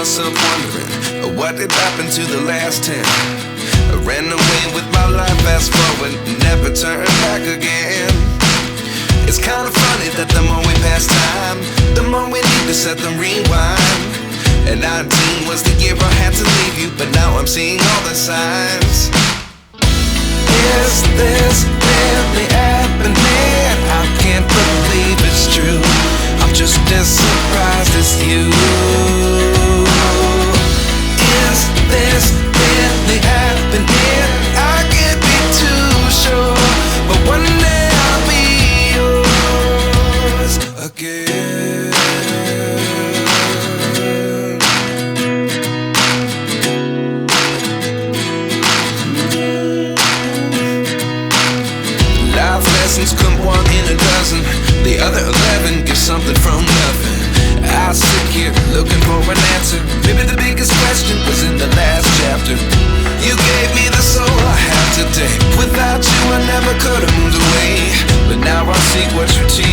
myself wondering, what did happen to the last 10? I ran away with my life, fast forward, never turn back again. It's kind of funny that the more we pass time, the more we need to set them rewind. And 19 was the year I had to leave you, but now I'm seeing all the signs. Is this really happening? I can't believe it's true. I'm just as surprised as you. Is this really happening? I can't be too sure, but one day I'll be yours again. Life lessons come one in a dozen. The other 11 get something from nothing. I sit here looking for an answer. Maybe the biggest question was in the last chapter. You gave me the soul I have today. Without you I never could have moved away, but now I see what you teach.